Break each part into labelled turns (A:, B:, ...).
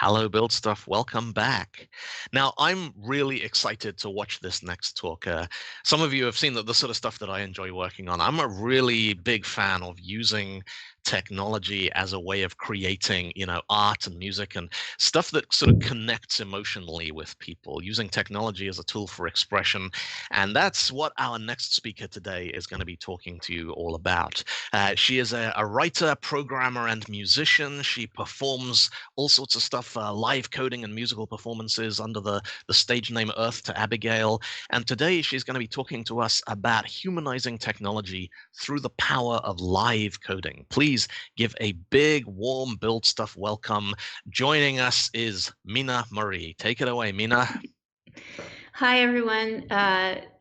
A: Hello, Build Stuff. Welcome back. Now, I'm really excited to watch this next talk. Some of you have seen that the sort of stuff that I enjoy working on. I'm a really big fan of using technology as a way of creating, art and music and stuff that sort of connects emotionally with people, using technology as a tool for expression. And that's what our next speaker today is going to be talking to you all about. She is a writer, programmer, and musician. She performs all sorts of stuff, live coding and musical performances under the stage name Earth to Abigail. And today she's going to be talking to us about humanizing technology through the power of live coding. Please give a big, warm Build Stuff welcome. Joining us is Mynah Marie. Take it away, Mynah.
B: Hi, everyone.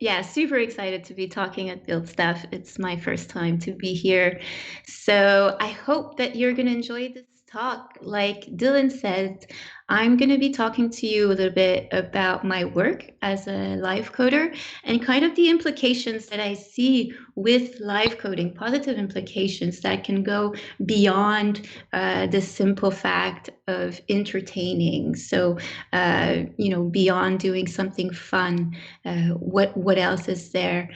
B: Yeah, super excited to be talking at Build Stuff. It's my first time to be here. So I hope that you're going to enjoy this talk. Like Dylan said, I'm going to be talking to you a little bit about my work as a live coder and kind of the implications that I see with live coding, positive implications that can go beyond the simple fact of entertaining. So, beyond doing something fun, what else is there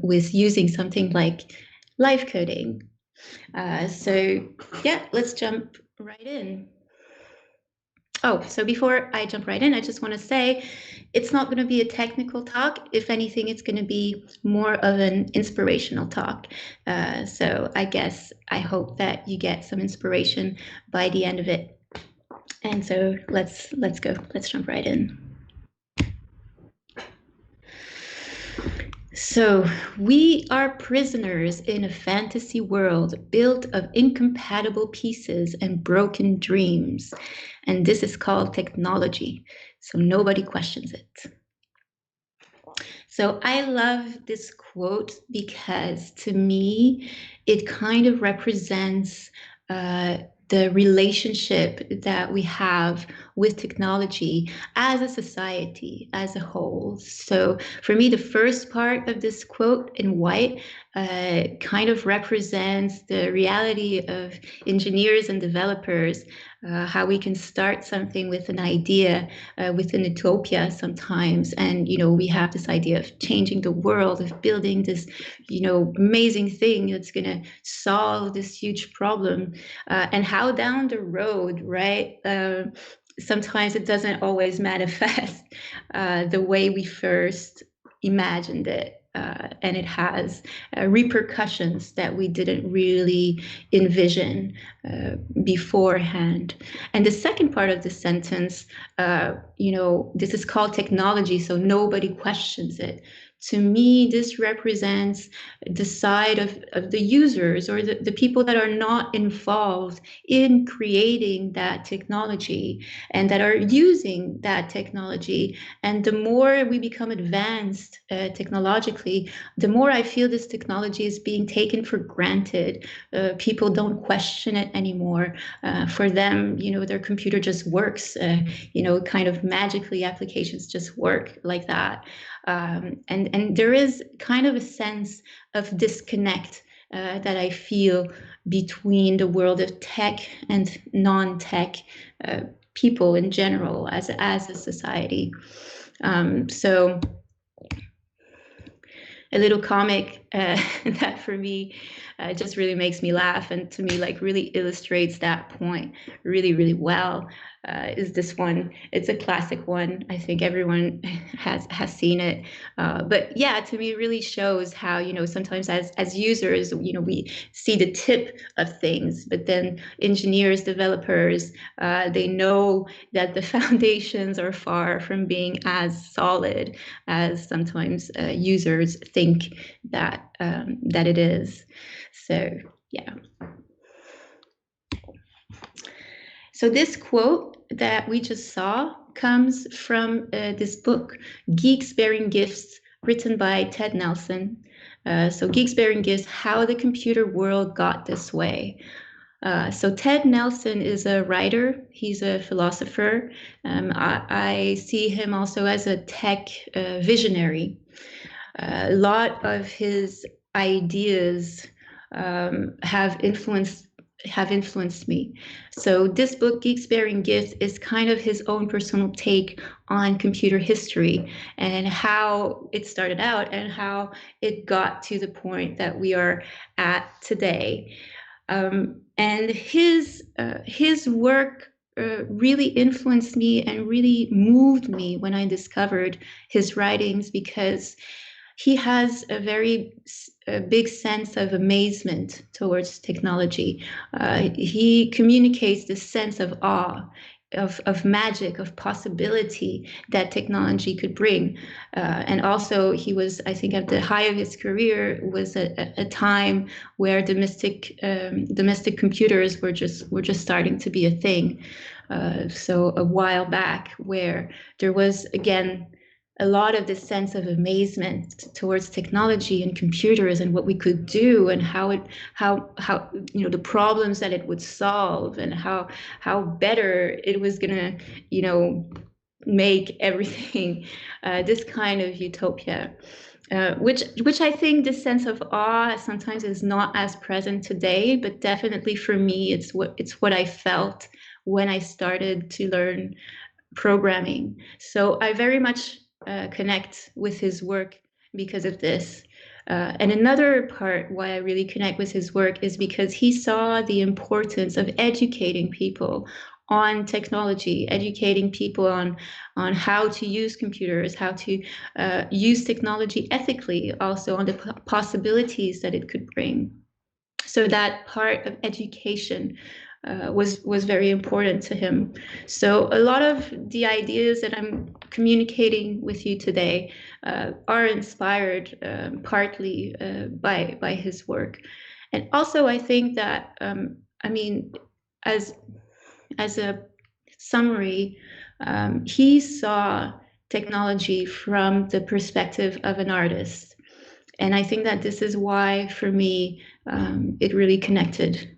B: with using something like live coding? So yeah, let's jump right in. Oh, so before I jump right in, I just want to say it's not going to be a technical talk. If anything, it's going to be more of an inspirational talk. So I hope that you get some inspiration by the end of it. And so let's go. Let's jump right in. So, we are prisoners in a fantasy world built of incompatible pieces and broken dreams. And this is called technology. So, nobody questions it. So, I love this quote because to me, it kind of represents the relationship that we have with technology as a society, as a whole. So for me, the first part of this quote in white kind of represents the reality of engineers and developers, how we can start something with an idea, with an utopia sometimes. And, we have this idea of changing the world, of building this, amazing thing that's going to solve this huge problem. And how down the road, right? Sometimes it doesn't always manifest the way we first imagined it. And it has repercussions that we didn't really envision beforehand. And the second part of the sentence, this is called technology, so nobody questions it. To me, this represents the side of the users or the people that are not involved in creating that technology and that are using that technology. And the more we become advanced technologically, the more I feel this technology is being taken for granted. People don't question it anymore. For them, their computer just works, kind of magically applications just work like that. And there is kind of a sense of disconnect that I feel between the world of tech and non-tech people in general as a society. So a little comic that for me just really makes me laugh and to me like really illustrates that point really, really well is this one. It's a classic one. I think everyone has seen it. But yeah, to me, it really shows how, sometimes as users, we see the tip of things, but then engineers, developers, they know that the foundations are far from being as solid as sometimes users think that it is. So yeah. So this quote that we just saw comes from this book, Geeks Bearing Gifts, written by Ted Nelson. So Geeks Bearing Gifts, How the Computer World Got This Way. So Ted Nelson is a writer. He's a philosopher. I see him also as a tech visionary. A lot of his ideas have influenced have influenced me. So this book, Geeks Bearing Gifts, is kind of his own personal take on computer history and how it started out and how it got to the point that we are at today. And his work really influenced me and really moved me when I discovered his writings, because he has a big sense of amazement towards technology. He communicates this sense of awe, of magic, of possibility that technology could bring. And also, he was, I think, at the height of his career, was a time where domestic computers were just starting to be a thing. So a while back, where there was again a lot of this sense of amazement towards technology and computers and what we could do, and how the problems that it would solve, and how better it was gonna make everything, this kind of utopia. Which I think this sense of awe sometimes is not as present today, but definitely for me, it's what I felt when I started to learn programming. So I very much connect with his work because of this. And another part why I really connect with his work is because he saw the importance of educating people on technology, educating people on how to use computers, how to use technology ethically, also on the possibilities that it could bring. So that part of education was very important to him. So a lot of the ideas that I'm communicating with you today are inspired partly by his work. And also, I think that as a summary, he saw technology from the perspective of an artist. And I think that this is why, for me, it really connected.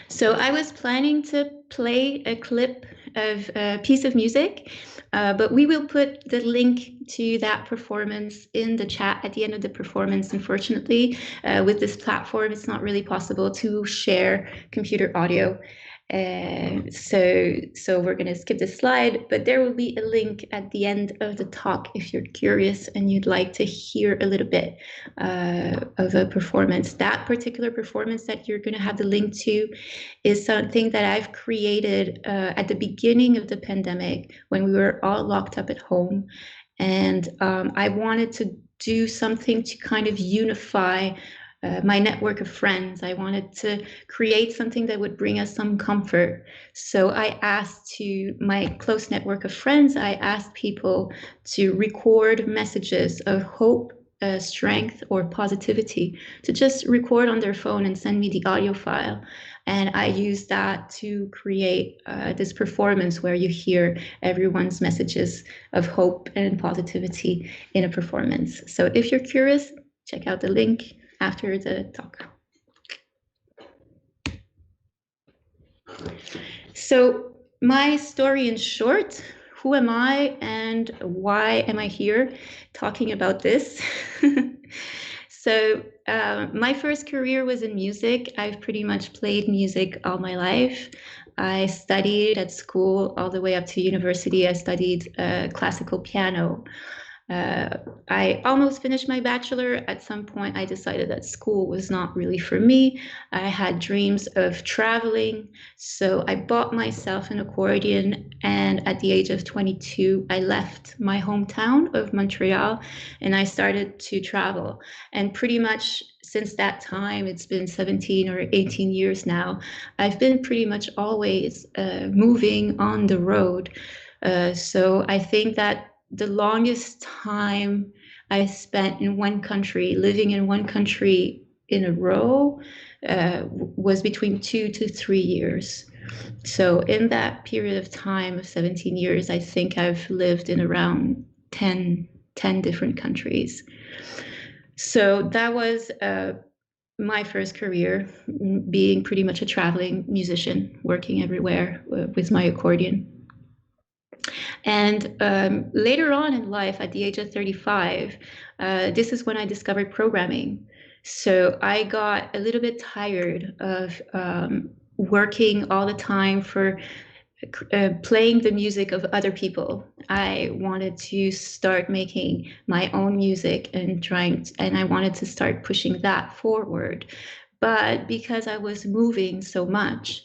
B: So I was planning to play a clip of a piece of music, but we will put the link to that performance in the chat at the end of the performance. Unfortunately, with this platform, it's not really possible to share computer audio. So we're going to skip this slide, but there will be a link at the end of the talk if you're curious and you'd like to hear a little bit of a performance. That particular performance that you're going to have the link to is something that I've created at the beginning of the pandemic, when we were all locked up at home. And I wanted to do something to kind of unify my network of friends. I wanted to create something that would bring us some comfort. So I asked to my close network of friends, I asked people to record messages of hope, strength, or positivity, to just record on their phone and send me the audio file. And I used that to create this performance where you hear everyone's messages of hope and positivity in a performance. So if you're curious, check out the link after the talk. So my story in short: who am I and why am I here talking about this? So my first career was in music. I've pretty much played music all my life. I studied at school all the way up to university. I studied classical piano. I almost finished my bachelor. At some point, I decided that school was not really for me. I had dreams of traveling, so I bought myself an accordion, and at the age of 22, I left my hometown of Montreal, and I started to travel. And pretty much since that time, it's been 17 or 18 years now, I've been pretty much always moving on the road. So I think that the longest time I spent in one country, living in one country in a row, was between 2 to 3 years. So in that period of time of 17 years, I think I've lived in around 10 different countries. So that was my first career, being pretty much a traveling musician, working everywhere with my accordion. And later on in life, at the age of 35, this is when I discovered programming. So I got a little bit tired of working all the time for playing the music of other people. I wanted to start making my own music and I wanted to start pushing that forward. But because I was moving so much,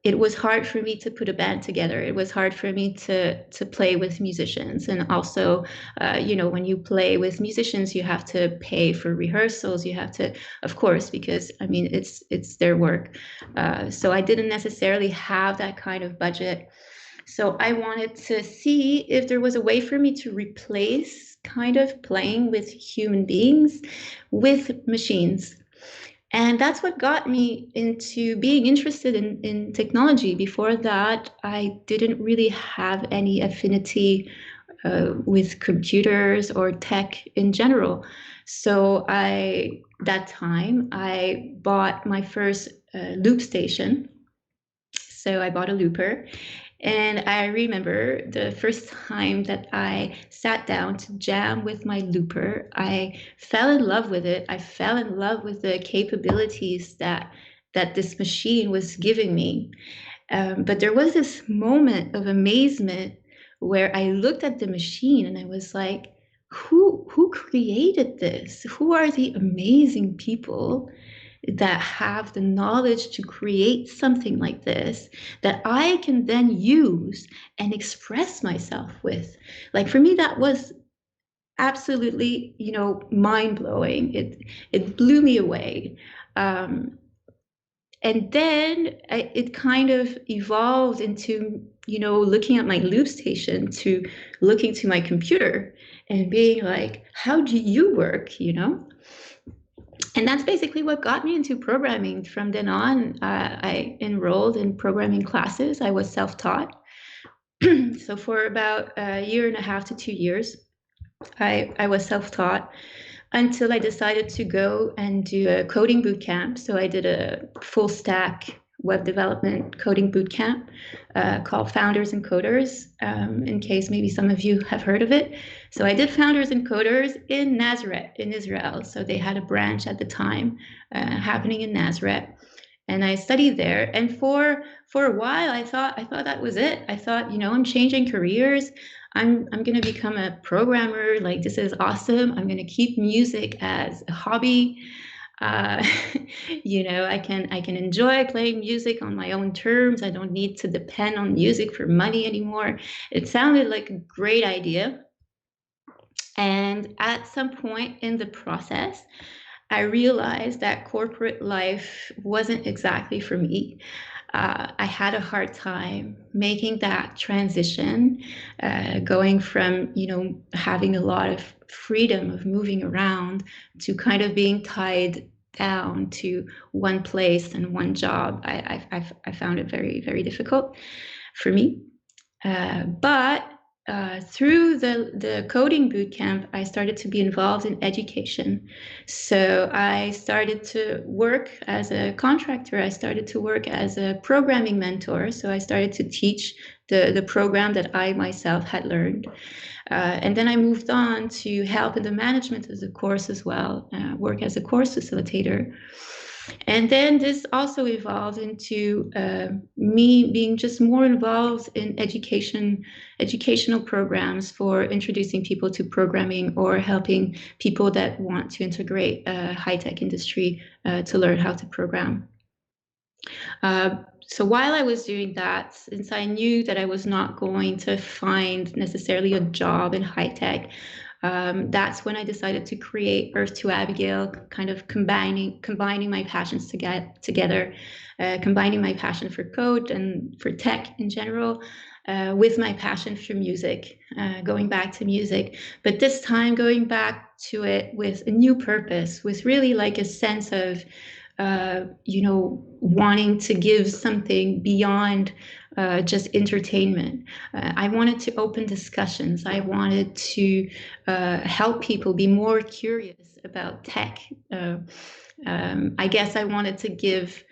B: it was hard for me to put a band together. It was hard for me to play with musicians, and also, when you play with musicians, you have to pay for rehearsals. You have to, of course, because I mean it's their work. So I didn't necessarily have that kind of budget. So I wanted to see if there was a way for me to replace kind of playing with human beings with machines. And that's what got me into being interested in technology. Before that, I didn't really have any affinity with computers or tech in general. So that time, I bought my first loop station. So I bought a looper, and I remember the first time that I sat down to jam with my looper, I fell in love with it. I fell in love with the capabilities that this machine was giving me. But there was this moment of amazement where I looked at the machine and I was like, who created this? Who are the amazing people that have the knowledge to create something like this that I can then use and express myself with? Like, for me, that was absolutely, mind blowing. It blew me away. And then it kind of evolved into, looking at my loop station to looking to my computer and being like, how do you work, And that's basically what got me into programming. From then on, I enrolled in programming classes. I was self-taught. So for about a year and a half to 2 years, I was self-taught until I decided to go and do a coding boot camp. So I did a full stack web development coding boot camp called Founders and Coders, in case maybe some of you have heard of it. So I did Founders and Coders in Nazareth, in Israel. So they had a branch at the time happening in Nazareth. And I studied there. And for a while, I thought that was it. I thought, I'm changing careers. I'm going to become a programmer. Like, this is awesome. I'm going to keep music as a hobby. Uh, I can enjoy playing music on my own terms. I don't need to depend on music for money anymore. It sounded like a great idea. And at some point in the process, I realized that corporate life wasn't exactly for me. I had a hard time making that transition, going from, having a lot of freedom of moving around to kind of being tied down to one place and one job. I found it very, very difficult for me. But through the coding bootcamp, I started to be involved in education. So I started to work as a contractor. I started to work as a programming mentor. So I started to teach the program that I myself had learned. And then I moved on to help in the management of the course as well, work as a course facilitator. And then this also evolved into me being just more involved in educational programs for introducing people to programming or helping people that want to integrate high-tech industry to learn how to program. So while I was doing that, since I knew that I was not going to find necessarily a job in high tech, that's when I decided to create Earth to Abigail, kind of combining my passions together, combining my passion for code and for tech in general, with my passion for music, going back to music, but this time going back to it with a new purpose, with really like a sense of wanting to give something beyond just entertainment. I wanted to open discussions. I wanted to help people be more curious about tech. I guess I wanted to give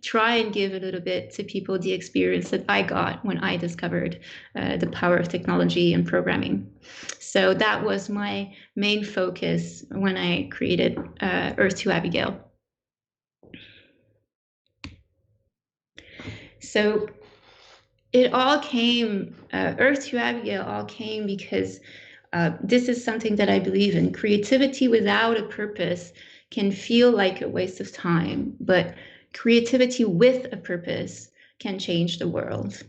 B: try and give a little bit to people the experience that I got when I discovered the power of technology and programming. So that was my main focus when I created Earth to Abigail. So it all came, Earth to Abigail all came because this is something that I believe in. Creativity without a purpose can feel like a waste of time, but creativity with a purpose can change the world.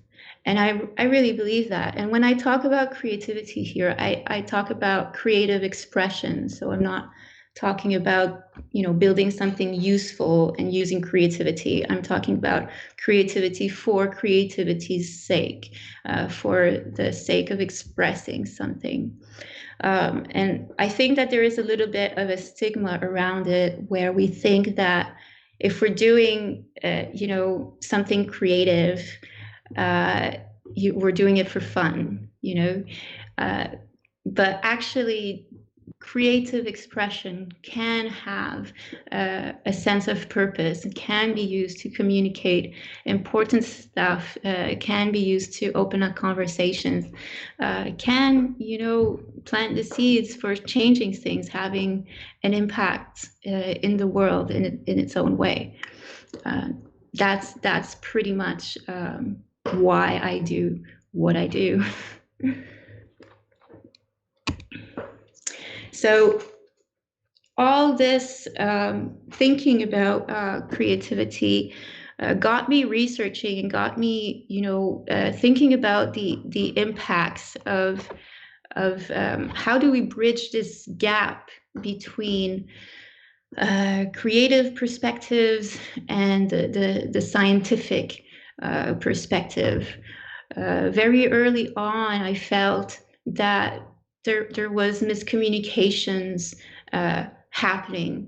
B: And I really believe that. And when I talk about creativity here, I talk about creative expression. So I'm not talking about, you know, building something useful and using creativity. I'm talking about creativity for creativity's sake, for the sake of expressing something. And I think that there is a little bit of a stigma around it, where we think that if we're doing, you know, something creative, we're doing it for fun, you know. But actually, creative expression can have a sense of purpose. It can be used to communicate important stuff. It can be used to open up conversations. It can, you know, plant the seeds for changing things, having an impact in the world in its own way. That's pretty much why I do what I do. So all this thinking about creativity got me researching and got me, you know, thinking about the impacts of how do we bridge this gap between creative perspectives and the scientific perspective. Very early on, I felt that there was miscommunications happening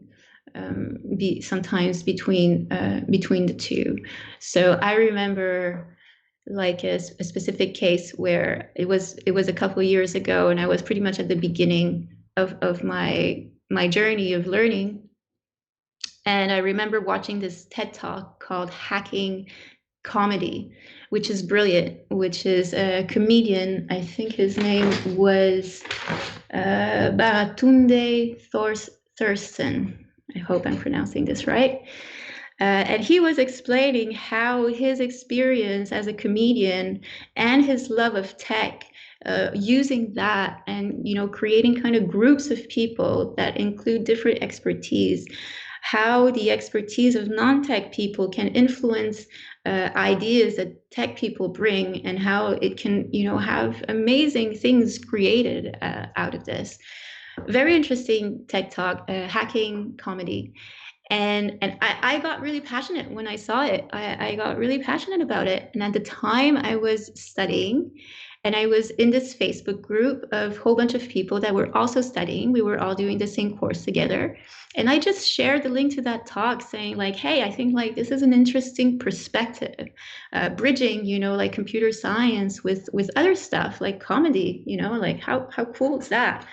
B: sometimes between the two. So I remember like a specific case where it was a couple of years ago, and I was pretty much at the beginning of my journey of learning. And I remember watching this TED Talk called Hacking Comedy, which is brilliant, which is a comedian. I think his name was Baratunde Thurston. I hope I'm pronouncing this right. And he was explaining how his experience as a comedian and his love of tech, using that and, you know, creating kind of groups of people that include different expertise, how the expertise of non-tech people can influence ideas that tech people bring, and how it can, you know, have amazing things created out of this. Very interesting TED Talk, Hacking Comedy. And I got really passionate when I saw it. I got really passionate about it. And at the time I was studying, and I was in this Facebook group of a whole bunch of people that were also studying. We were all doing the same course together. And I just shared the link to that talk saying like, hey, I think like this is an interesting perspective, bridging, you know, like computer science with other stuff like comedy, you know, like how cool is that?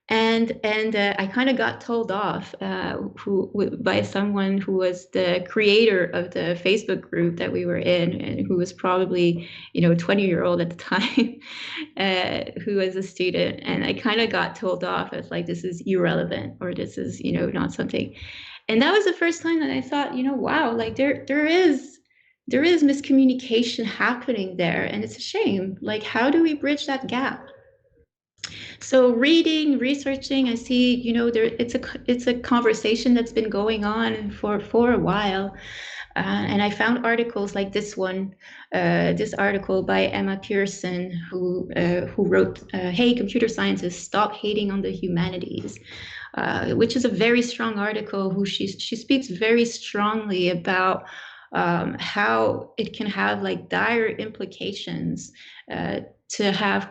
B: And I kind of got told off by someone who was the creator of the Facebook group that we were in, and who was probably, you know, 20-year-old at the time, who was a student. And I kind of got told off as like, this is irrelevant, or this is, you know, not something. And that was the first time that I thought, you know, wow, like there is miscommunication happening there, and it's a shame. Like, how do we bridge that gap? So reading, researching, I see, you know, it's a conversation that's been going on for a while. And I found articles like this one, this article by Emma Pearson, who wrote, "Hey, computer scientists, stop hating on the humanities," which is a very strong article. She speaks very strongly about how it can have like dire implications to have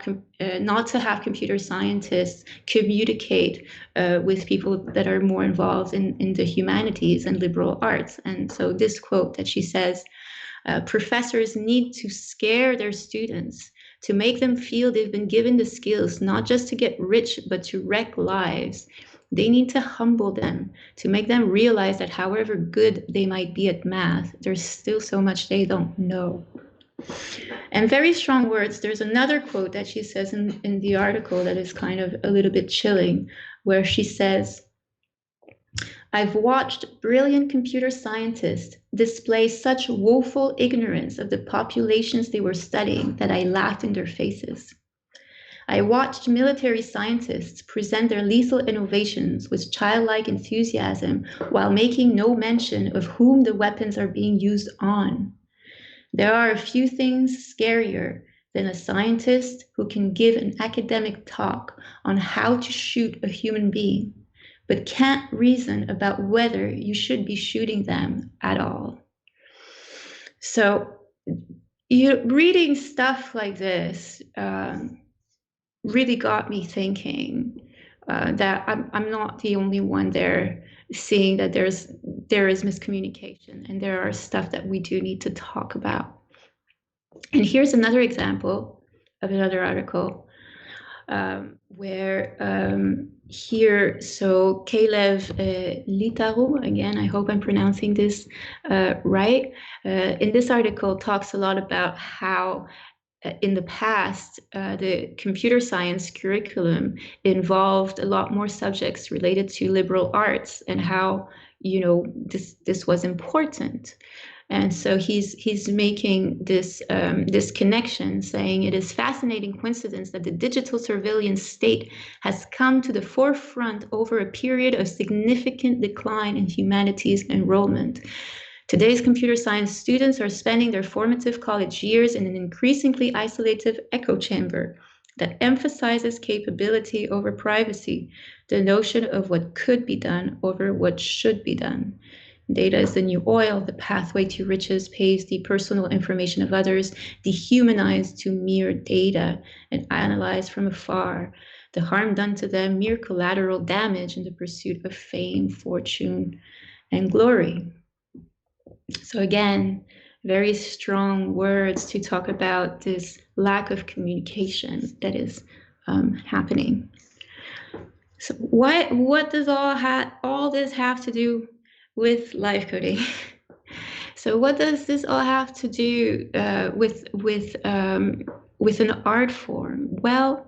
B: not to have computer scientists communicate with people that are more involved in the humanities and liberal arts. And so this quote that she says, professors need to scare their students to make them feel they've been given the skills not just to get rich, but to wreck lives. They need to humble them, to make them realize that however good they might be at math, there's still so much they don't know. And very strong words. There's another quote that she says in the article that is kind of a little bit chilling, where she says, I've watched brilliant computer scientists display such woeful ignorance of the populations they were studying that I laughed in their faces. I watched military scientists present their lethal innovations with childlike enthusiasm while making no mention of whom the weapons are being used on. There are a few things scarier than a scientist who can give an academic talk on how to shoot a human being, but can't reason about whether you should be shooting them at all. So, reading stuff like this really got me thinking that I'm not the only one there seeing that there is miscommunication and there are stuff that we do need to talk about. And here's another example of another article where so Kalev Litaro, again, I hope I'm pronouncing this right, in this article talks a lot about how in the past, the computer science curriculum involved a lot more subjects related to liberal arts and how, this was important. And so he's making this connection, saying it is fascinating coincidence that the digital surveillance state has come to the forefront over a period of significant decline in humanities enrollment. Today's computer science students are spending their formative college years in an increasingly isolated echo chamber that emphasizes capability over privacy, the notion of what could be done over what should be done. Data is the new oil, the pathway to riches pays the personal information of others, dehumanized to mere data and analyzed from afar. The harm done to them, mere collateral damage in the pursuit of fame, fortune, and glory. So again, very strong words to talk about this lack of communication that is happening. So what does all this have to do with live coding? So what does this all have to do with an art form? Well,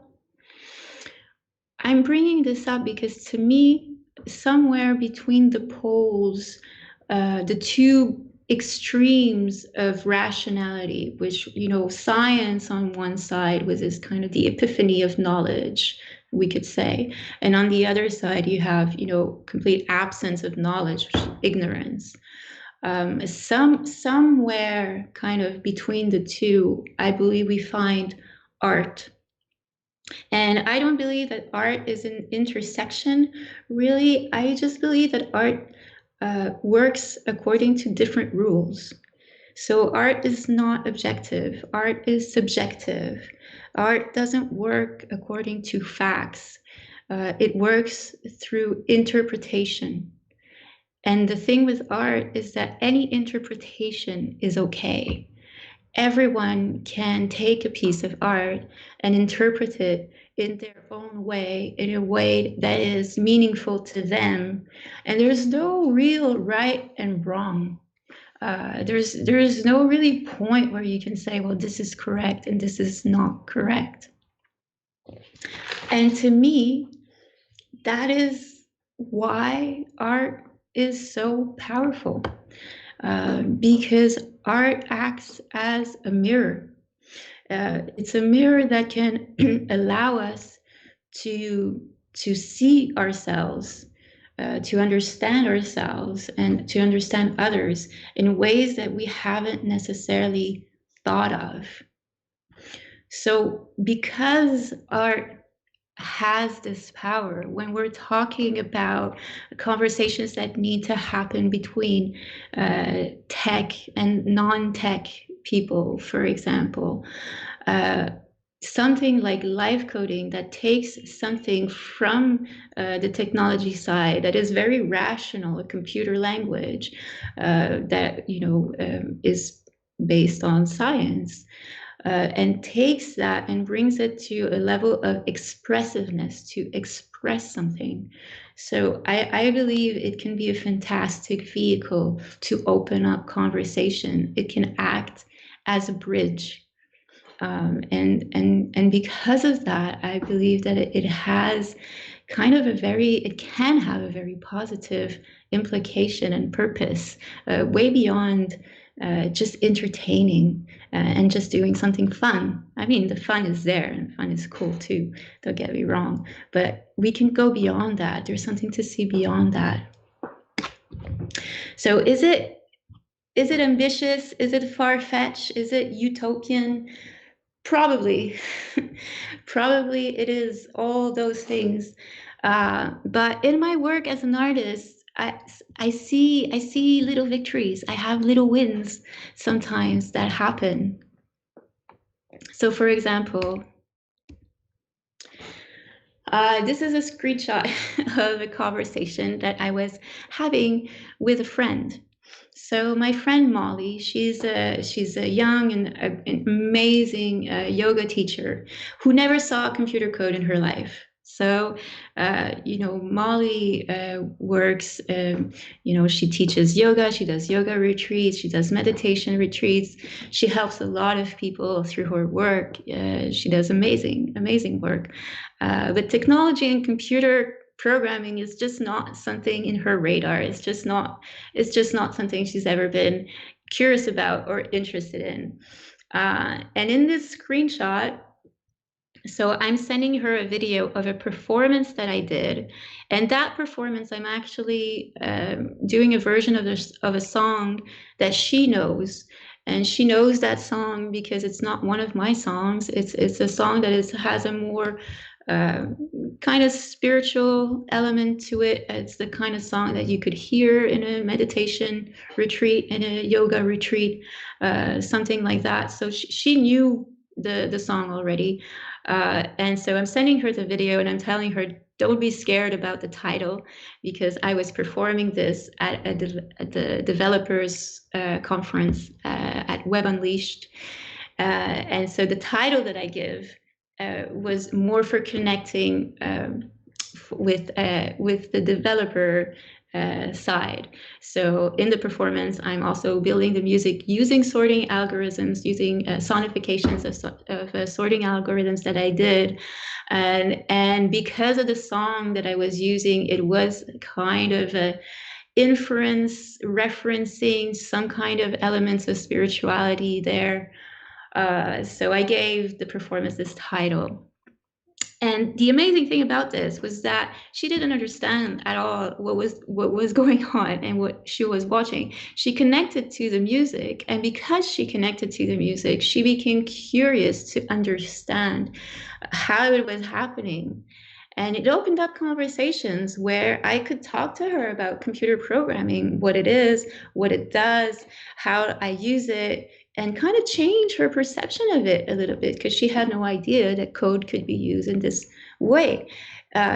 B: I'm bringing this up because to me, somewhere between the poles, the two extremes of rationality, which, science on one side was this kind of the epiphany of knowledge, we could say. And on the other side, you have, complete absence of knowledge, ignorance. Somewhere kind of between the two, I believe we find art. And I don't believe that art is an intersection, really. I just believe that art works according to different rules. So art is not objective, art is subjective. Art doesn't work according to facts. It works through interpretation. And the thing with art is that any interpretation is okay. Everyone can take a piece of art and interpret it in their own way, in a way that is meaningful to them. And there's no real right and wrong. There's no really point where you can say, well, this is correct and this is not correct. And to me, that is why art is so powerful. Because art acts as a mirror. It's a mirror that can allow us to see ourselves, to understand ourselves, and to understand others in ways that we haven't necessarily thought of. So because art has this power, when we're talking about conversations that need to happen between tech and non-tech people, for example, something like live coding that takes something from the technology side that is very rational, a computer language that is based on science, and takes that and brings it to a level of expressiveness, to express something, So I believe it can be a fantastic vehicle to open up conversation. It can act as a bridge. And because of that, I believe that it has kind of it can have a very positive implication and purpose, way beyond just entertaining and just doing something fun. I mean, the fun is there and fun is cool too, don't get me wrong, but we can go beyond that. There's something to see beyond that. So is it ambitious? Is it far-fetched? Is it utopian? Probably. Probably it is all those things. But in my work as an artist, I see little victories. I have little wins sometimes that happen. So for example, this is a screenshot of a conversation that I was having with a friend. So my friend Molly, she's a young and an amazing yoga teacher who never saw computer code in her life. So, Molly works, she teaches yoga, she does yoga retreats, she does meditation retreats. She helps a lot of people through her work. She does amazing, amazing work. But technology and computer programming is just not something in her radar. It's just not something she's ever been curious about or interested in. And in this screenshot, so I'm sending her a video of a performance that I did. And that performance, I'm actually doing a version of a song that she knows. And she knows that song because it's not one of my songs. It's a song that has a more uh, kind of spiritual element to it. It's the kind of song that you could hear in a meditation retreat, in a yoga retreat, something like that. So she knew the song already. And so I'm sending her the video and I'm telling her, don't be scared about the title, because I was performing this at the developers conference at Web Unleashed. And so the title that I give was more for connecting with the developer side. So in the performance, I'm also building the music using sorting algorithms, using sonifications of sorting algorithms that I did. And because of the song that I was using, it was kind of a inference referencing some kind of elements of spirituality there. So I gave the performance this title. And the amazing thing about this was that she didn't understand at all what was going on and what she was watching. She connected to the music, and because she connected to the music, she became curious to understand how it was happening. And it opened up conversations where I could talk to her about computer programming, what it is, what it does, how I use it, and kind of change her perception of it a little bit, because she had no idea that code could be used in this way.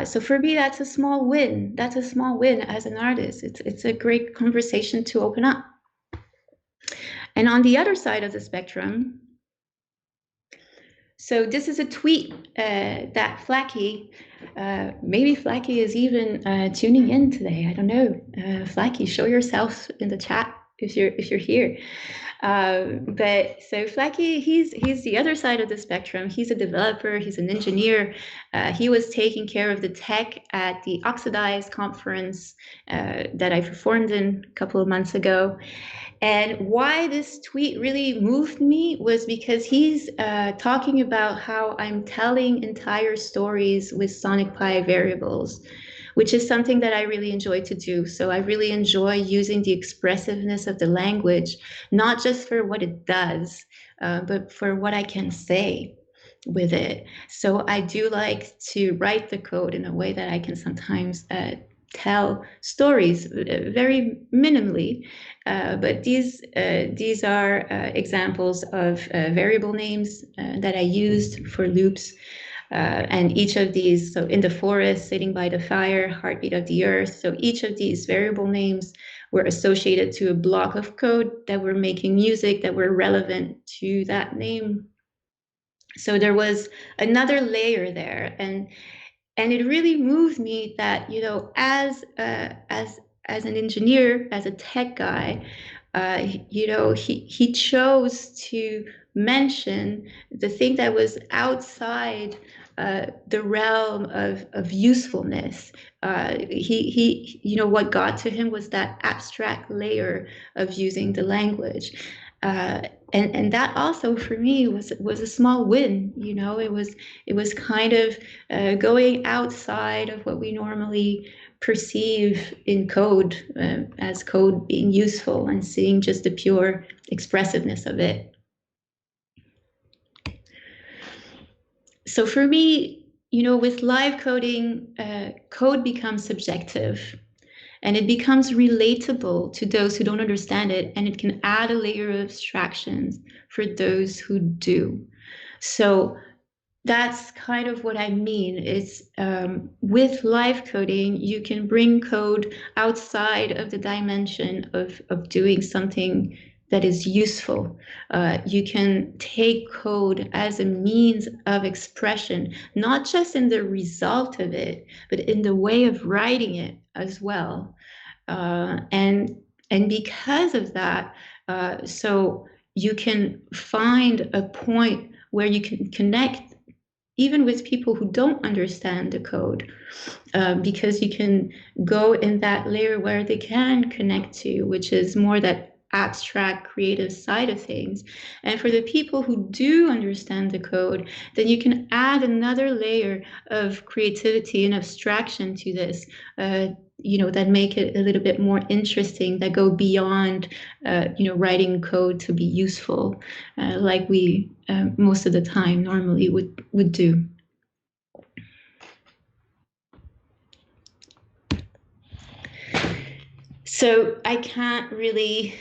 B: So for me, that's a small win. That's a small win as an artist. It's a great conversation to open up. And on the other side of the spectrum, so this is a tweet that Flaky, maybe Flaky is even tuning in today. I don't know. Flaky, show yourself in the chat if you're here. But so Flaky, he's the other side of the spectrum. He's a developer. He's an engineer. He was taking care of the tech at the Oxidize conference that I performed in a couple of months ago. And why this tweet really moved me was because he's talking about how I'm telling entire stories with Sonic Pi variables, which is something that I really enjoy to do. So I really enjoy using the expressiveness of the language, not just for what it does, but for what I can say with it. So I do like to write the code in a way that I can sometimes tell stories very minimally, but these are examples of variable names that I used for loops. And each of these, so in the forest, sitting by the fire, heartbeat of the earth. So each of these variable names were associated to a block of code that were making music that were relevant to that name. So there was another layer there. And and it really moved me that, you know, as an engineer, as a tech guy, you know, he chose to mention the thing that was outside the realm of usefulness. You know, what got to him was that abstract layer of using the language. Uh, and that also for me was a small win. You know, it was kind of going outside of what we normally perceive in code, as code being useful, and seeing just the pure expressiveness of it. So for me, you know, with live coding, code becomes subjective and it becomes relatable to those who don't understand it, and it can add a layer of abstractions for those who do. So that's kind of what I mean. Is with live coding, you can bring code outside of the dimension of doing something that is useful. You can take code as a means of expression, not just in the result of it, but in the way of writing it as well. And because of that, so you can find a point where you can connect even with people who don't understand the code, because you can go in that layer where they can connect to, which is more that abstract creative side of things. And for the people who do understand the code, then you can add another layer of creativity and abstraction to this, you know, that make it a little bit more interesting, that go beyond, you know, writing code to be useful, like we most of the time normally would do. So I can't really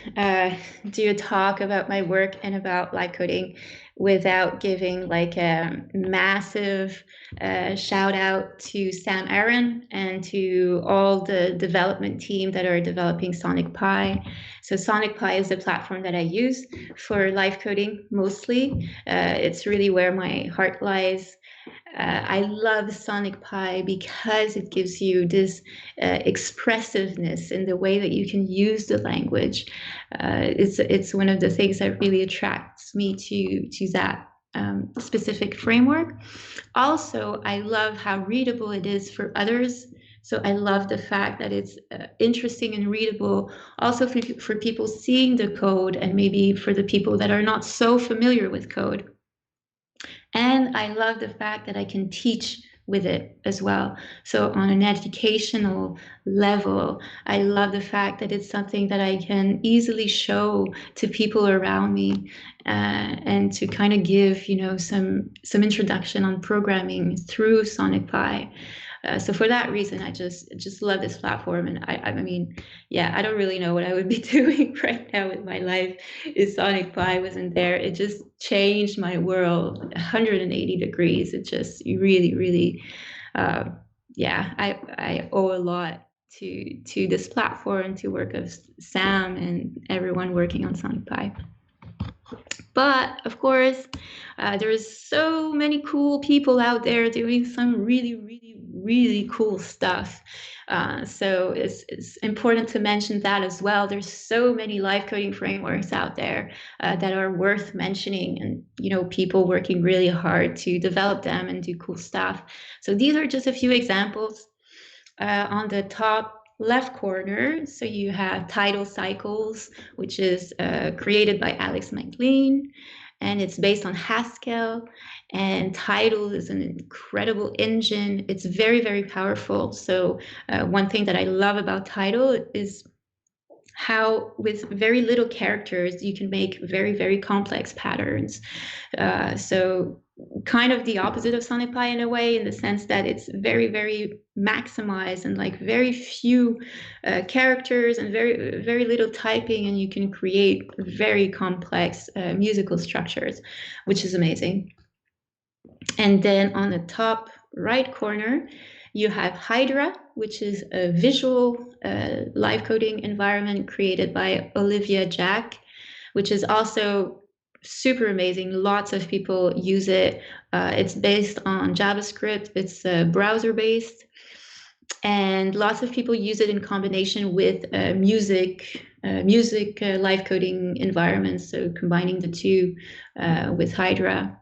B: do a talk about my work and about live coding without giving like a massive shout out to Sam Aaron and to all the development team that are developing Sonic Pi. So Sonic Pi is the platform that I use for live coding mostly. It's really where my heart lies. I love Sonic Pi because it gives you this expressiveness in the way that you can use the language. It's one of the things that really attracts me to that specific framework. Also, I love how readable it is for others. So I love the fact that it's interesting and readable also for people seeing the code, and maybe for the people that are not so familiar with code. And I love the fact that I can teach with it as well. So on an educational level, I love the fact that it's something that I can easily show to people around me, and to kind of give, you know, some introduction on programming through Sonic Pi. So for that reason, I just love this platform, and I mean, yeah, I don't really know what I would be doing right now with my life if Sonic Pi wasn't there. It just changed my world 180 degrees. It just really, really, yeah, I owe a lot to this platform, to work of Sam and everyone working on Sonic Pi. But of course, there's so many cool people out there doing some really, really, really cool stuff. So it's important to mention that as well. There's so many live coding frameworks out there that are worth mentioning, and, you know, people working really hard to develop them and do cool stuff. So these are just a few examples. On the top left corner, so you have Tidal Cycles, which is created by Alex McLean, and it's based on Haskell. And Tidal is an incredible engine. It's very, very powerful. So one thing that I love about Tidal is how with very little characters you can make very, very complex patterns. So kind of the opposite of Sonic Pi in a way, in the sense that it's very, very maximized, and like very few characters and very, very little typing, and you can create very complex musical structures, which is amazing. And then on the top right corner, you have Hydra, which is a visual live coding environment created by Olivia Jack, which is also super amazing. Lots of people use it. It's based on JavaScript. It's browser based, and lots of people use it in combination with music live coding environments. So combining the two with Hydra.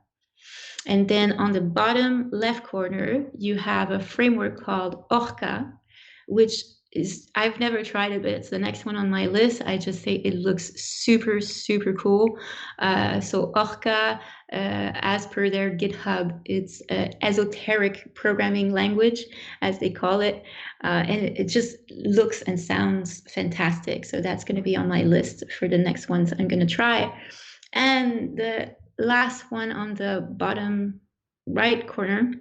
B: And then on the bottom left corner, you have a framework called Orca, which is, I've never tried it, but it's the next one on my list. I just say it looks super, super cool. So Orca, as per their GitHub, it's an esoteric programming language, as they call it. And it just looks and sounds fantastic. So that's going to be on my list for the next ones I'm going to try. And the last one on the bottom right corner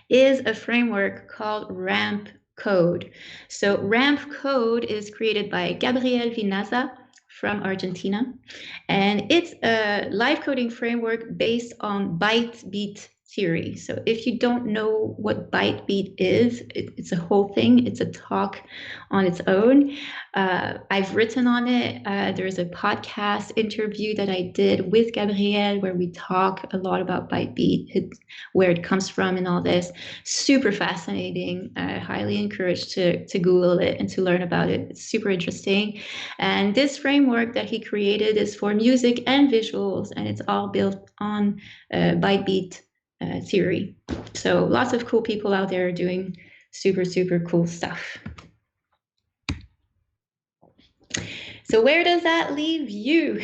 B: is a framework called Ramp Code. So Ramp Code is created by Gabriel Vinaza from Argentina, and it's a live coding framework based on byte beat theory. So if you don't know what byte beat is, it's a whole thing. It's a talk on its own. I've written on it. There's a podcast interview that I did with Gabriel where we talk a lot about byte beat, where it comes from and all this. Super fascinating. I highly encourage to Google it and to learn about it. It's super interesting. And this framework that he created is for music and visuals, and it's all built on byte beat theory. So lots of cool people out there doing super, super cool stuff. So where does that leave you?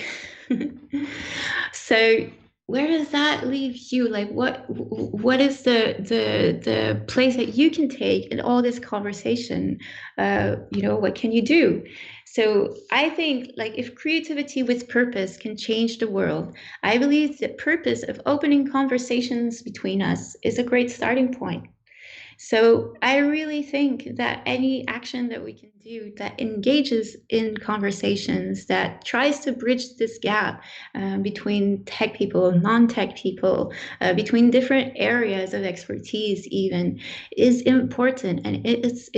B: So where does that leave you? Like what is the place that you can take in all this conversation? What can you do? So I think, like, if creativity with purpose can change the world, I believe the purpose of opening conversations between us is a great starting point. So I really think that any action that we can do that engages in conversations, that tries to bridge this gap between tech people, non-tech people, between different areas of expertise even, is important. And it's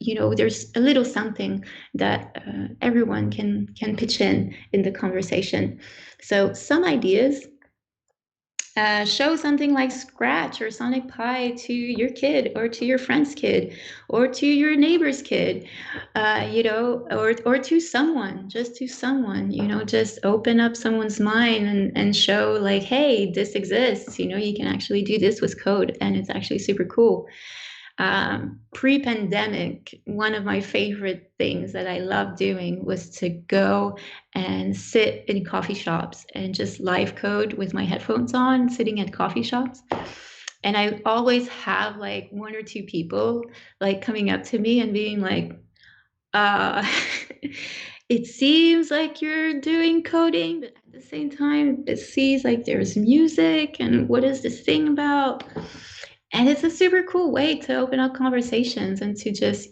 B: there's a little something that everyone can pitch in the conversation. So some ideas. Show something like Scratch or Sonic Pi to your kid or to your friend's kid or to your neighbor's kid, or to someone, just to someone, just open up someone's mind and show, like, hey, this exists, you can actually do this with code and it's actually super cool. Pre-pandemic, one of my favorite things that I loved doing was to go and sit in coffee shops and just live code with my headphones on, sitting at coffee shops. And I always have like one or two people like coming up to me and being like, it seems like you're doing coding, but at the same time, it seems like there's music, and what is this thing about? And it's a super cool way to open up conversations and to just,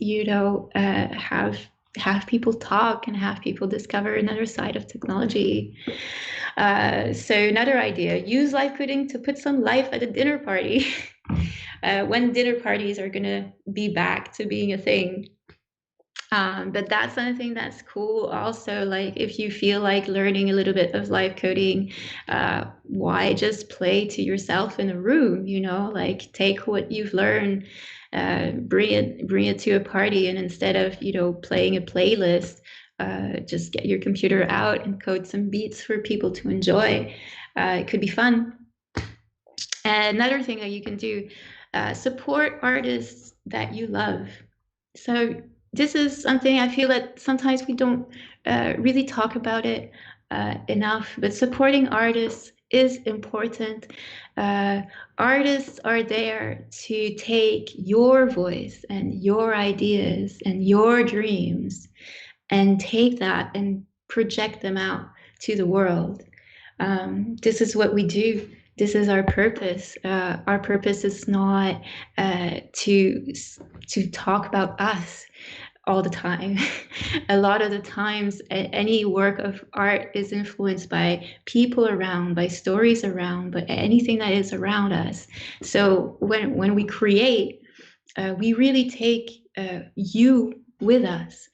B: have people talk and have people discover another side of technology. So another idea, use live coding to put some life at a dinner party. When dinner parties are going to be back to being a thing. But that's something that's cool also. Like, if you feel like learning a little bit of live coding, why just play to yourself in a room, like take what you've learned, bring it to a party, and instead of playing a playlist, just get your computer out and code some beats for people to enjoy. It could be fun. And another thing that you can do, support artists that you love. So this is something I feel that sometimes we don't really talk about it enough, but supporting artists is important. Artists are there to take your voice and your ideas and your dreams and take that and project them out to the world. This is what we do. This is our purpose. Our purpose is not to talk about us all the time. A lot of the times, any work of art is influenced by people around, by stories around, but anything that is around us. So when we create, we really take you with us.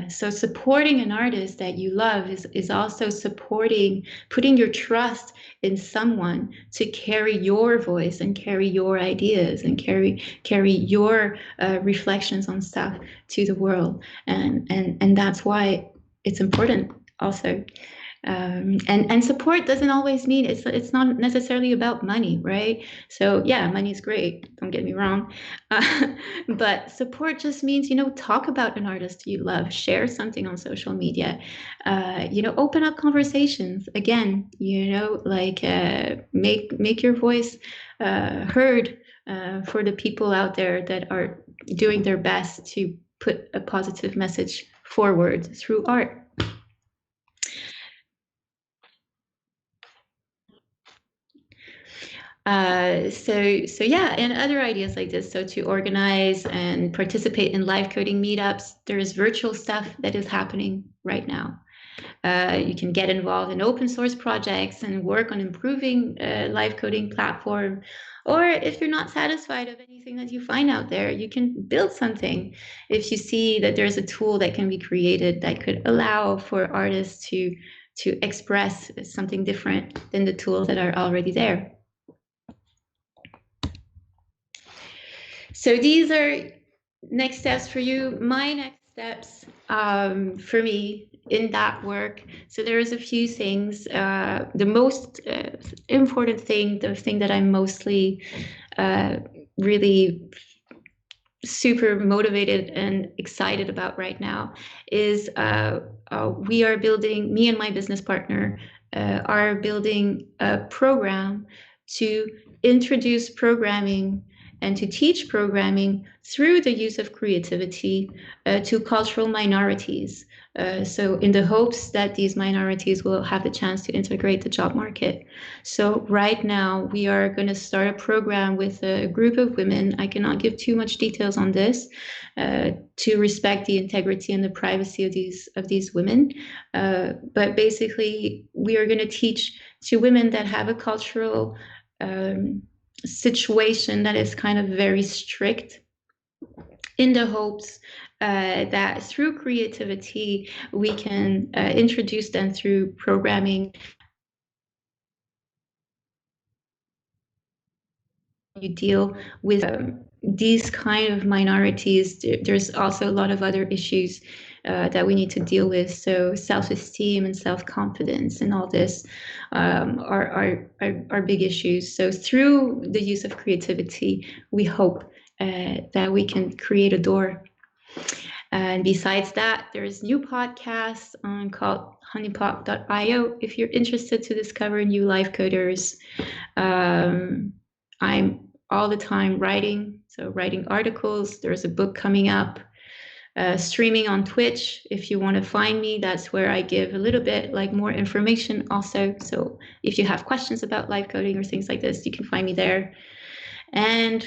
B: So supporting an artist that you love is also supporting, putting your trust in someone to carry your voice and carry your ideas and carry your reflections on stuff to the world. And that's why it's important also. And support doesn't always mean it's not necessarily about money, right? So yeah, money is great, don't get me wrong, but support just means, talk about an artist you love, share something on social media, open up conversations again, like make your voice heard for the people out there that are doing their best to put a positive message forward through art. So yeah, and other ideas like this. So to organize and participate in live coding meetups, there's virtual stuff that is happening right now. You can get involved in open source projects and work on improving live coding platform. Or if you're not satisfied of anything that you find out there, you can build something. If you see that there's a tool that can be created that could allow for artists to express something different than the tools that are already there. So these are next steps for you. My next steps for me in that work. So there's a few things. The most important thing, the thing that I'm mostly really super motivated and excited about right now is we are building, me and my business partner are building a program to introduce programming and to teach programming through the use of creativity to cultural minorities. So in the hopes that these minorities will have the chance to integrate the job market. So right now we are going to start a program with a group of women. I cannot give too much details on this to respect the integrity and the privacy of these women. But basically we are going to teach to women that have a cultural situation that is kind of very strict, in the hopes that through creativity we can introduce them through programming. You deal with these kind of minorities, there's also a lot of other issues that we need to deal with. So self-esteem and self-confidence and all this are big issues. So through the use of creativity, we hope that we can create a door. And besides that, there's new podcasts called honeypot.io if you're interested to discover new life coders. I'm all the time writing, so writing articles. There's a book coming up. Streaming on Twitch. If you want to find me, that's where I give a little bit like more information also. So if you have questions about live coding or things like this, you can find me there. And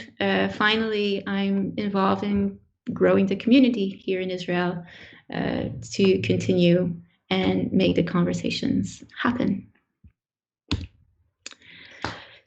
B: finally, I'm involved in growing the community here in Israel to continue and make the conversations happen.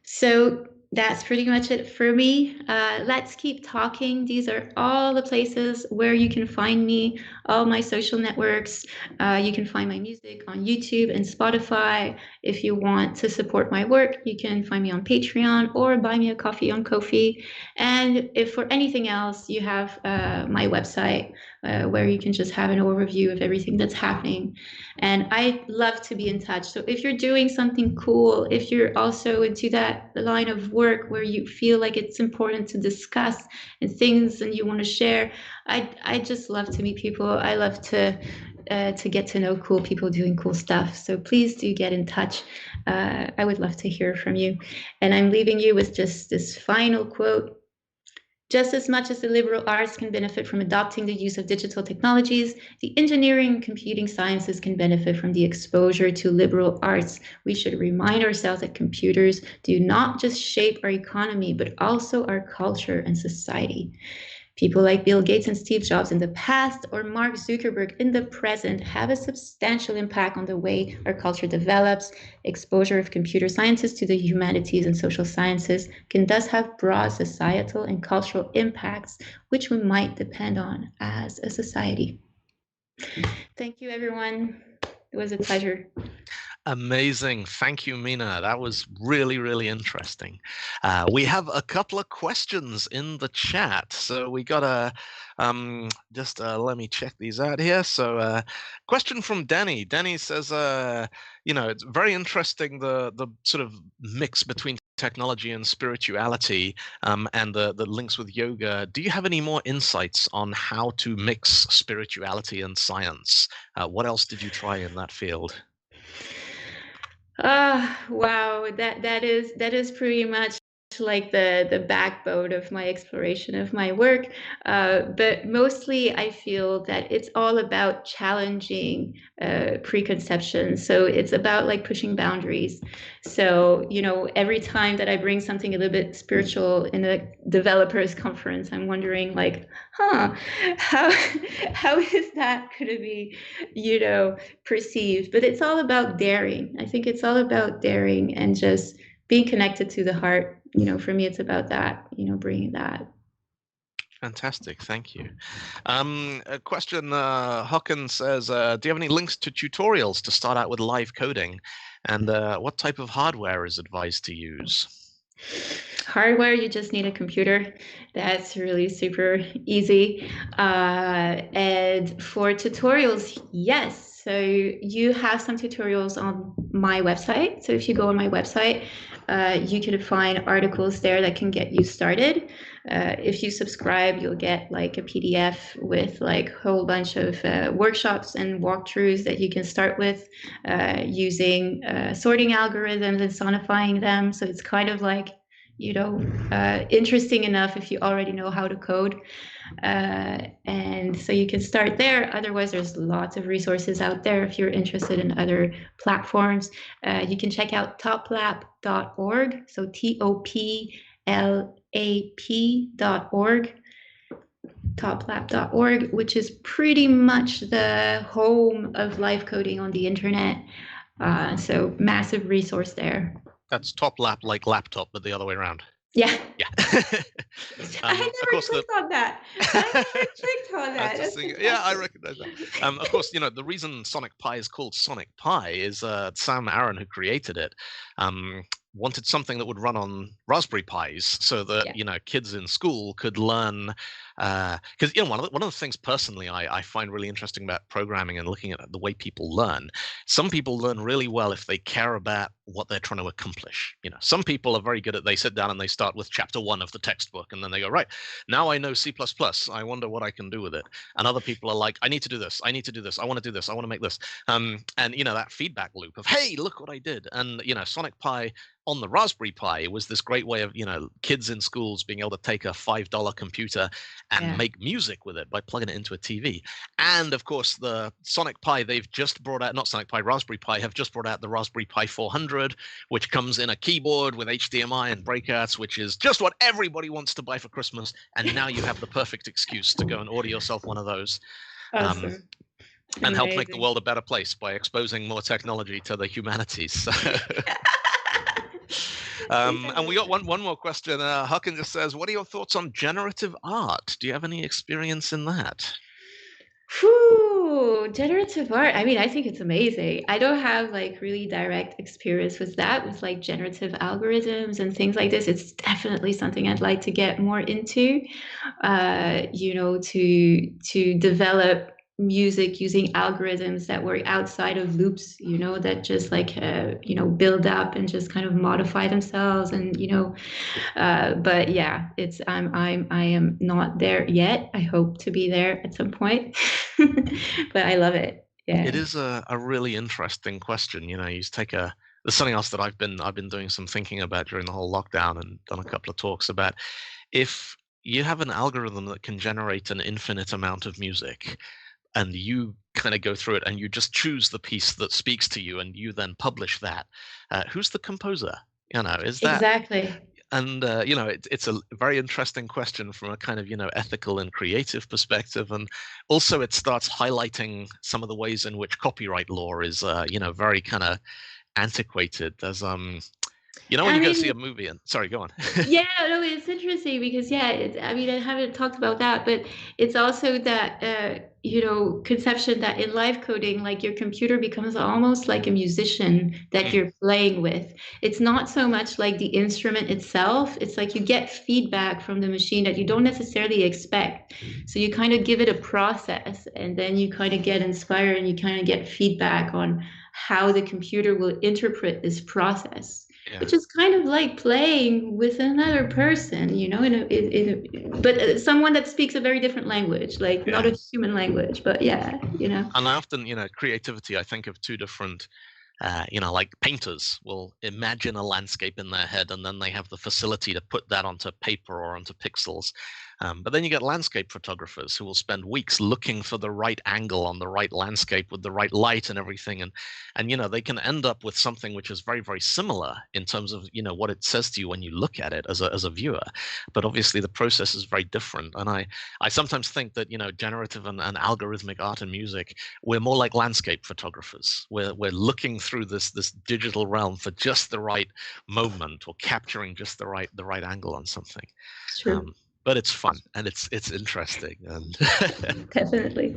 B: So that's pretty much it for me. Let's keep talking. These are all the places where you can find me, all my social networks. You can find my music on YouTube and Spotify. If you want to support my work, you can find me on Patreon or buy me a coffee on Ko-fi. And if for anything else, you have my website where you can just have an overview of everything that's happening. And I love to be in touch. So if you're doing something cool, if you're also into that line of work where you feel like it's important to discuss and things and you want to share, I just love to meet people. I love to get to know cool people doing cool stuff. So please do get in touch. I would love to hear from you. And I'm leaving you with just this final quote. Just as much as the liberal arts can benefit from adopting the use of digital technologies, the engineering and computing sciences can benefit from the exposure to liberal arts. We should remind ourselves that computers do not just shape our economy, but also our culture and society. People like Bill Gates and Steve Jobs in the past or Mark Zuckerberg in the present have a substantial impact on the way our culture develops. Exposure of computer scientists to the humanities and social sciences can thus have broad societal and cultural impacts, which we might depend on as a society. Thank you, everyone. It was a pleasure.
A: Amazing. Thank you, Mynah. That was really, really interesting. We have a couple of questions in the chat. So we got a, just let me check these out here. So question from Danny. Danny says, it's very interesting, the sort of mix between technology and spirituality, and the links with yoga. Do you have any more insights on how to mix spirituality and science? What else did you try in that field?
B: Wow, that is pretty much like the backbone of my exploration of my work. But mostly I feel that it's all about challenging preconceptions. So it's about like pushing boundaries. So, every time that I bring something a little bit spiritual in a developers conference, I'm wondering like, how how is that going to be, perceived? But it's all about daring. I think it's all about daring and just being connected to the heart. For me, it's about that, bringing that.
A: Fantastic, thank you. A question, Håkon says, do you have any links to tutorials to start out with live coding? And what type of hardware is advised to use?
B: Hardware, you just need a computer. That's really super easy. And for tutorials, yes. So you have some tutorials on my website. So if you go on my website, you can find articles there that can get you started. If you subscribe, you'll get like a PDF with like a whole bunch of workshops and walkthroughs that you can start with using sorting algorithms and sonifying them. So it's kind of like, interesting enough if you already know how to code. And so you can start there. Otherwise, there's lots of resources out there if you're interested in other platforms. You can check out toplap.org. So toplap.org. toplap.org, which is pretty much the home of live coding on the internet. So massive resource there.
A: That's top lap like laptop, but the other way around.
B: Yeah.
A: Yeah.
B: I never clicked on that.
A: Yeah, I recognize that. Of course, the reason Sonic Pi is called Sonic Pi is Sam Aaron, who created it, wanted something that would run on Raspberry Pis so that, kids in school could learn. Because, one of the things personally I find really interesting about programming and looking at the way people learn, some people learn really well if they care about what they're trying to accomplish. Some people are very good at, they sit down and they start with chapter 1 of the textbook and then they go, right, now I know C++, I wonder what I can do with it. And other people are like, I need to do this, I need to do this, I want to do this, I want to make this. And that feedback loop of, hey, look what I did. And Sonic Pi on the Raspberry Pi was this great way of, kids in schools being able to take a $5 computer and make music with it by plugging it into a TV. And of course, the Sonic Pi, they've just brought out, not Sonic Pi, Raspberry Pi have just brought out the Raspberry Pi 400, which comes in a keyboard with HDMI and breakouts, which is just what everybody wants to buy for Christmas. And now you have the perfect excuse to go and order yourself one of those.
B: Awesome.
A: And help make the world a better place by exposing more technology to the humanities. And we got one more question. Håkon just says, what are your thoughts on generative art? Do you have any experience in that?
B: Whew, generative art. I mean, I think it's amazing. I don't have like really direct experience with that, with like generative algorithms and things like this. It's definitely something I'd like to get more into, to develop music using algorithms that work outside of loops, that just like, build up and just kind of modify themselves. And, but yeah, I am not there yet. I hope to be there at some point, but I love it. Yeah.
A: It is a really interesting question. You take there's something else that I've been doing some thinking about during the whole lockdown and done a couple of talks about. If you have an algorithm that can generate an infinite amount of music, and you kind of go through it and you just choose the piece that speaks to you and you then publish that, who's the composer? Is that
B: exactly?
A: And it's a very interesting question from a kind of ethical and creative perspective, and also it starts highlighting some of the ways in which copyright law is very kind of antiquated. There's when
B: I
A: you go see
B: mean,
A: a movie, and sorry, go on.
B: yeah, no, it's interesting because yeah, I mean, I haven't talked about that, but it's also that conception that in live coding, like your computer becomes almost like a musician that
A: Mm,
B: you're playing with. It's not so much like the instrument itself. It's like you get feedback from the machine that you don't necessarily expect. So you kind of give it a process, and then you kind of get inspired, and you kind of get feedback on how the computer will interpret this process,
A: yeah,
B: which is kind of like playing with another person, but someone that speaks a very different language, like not
A: yeah.
B: a human language, but yeah.
A: And I often, creativity, I think of two different like painters will imagine a landscape in their head, and then they have the facility to put that onto paper or onto pixels. But then you get landscape photographers who will spend weeks looking for the right angle on the right landscape with the right light and everything, and they can end up with something which is very, very similar in terms of what it says to you when you look at it as a viewer. But obviously the process is very different, and I sometimes think that generative and algorithmic art and music, we're more like landscape photographers. We're looking through this digital realm for just the right moment, or capturing just the right angle on something.
B: It's true.
A: Um, but it's fun and it's interesting, and
B: Definitely.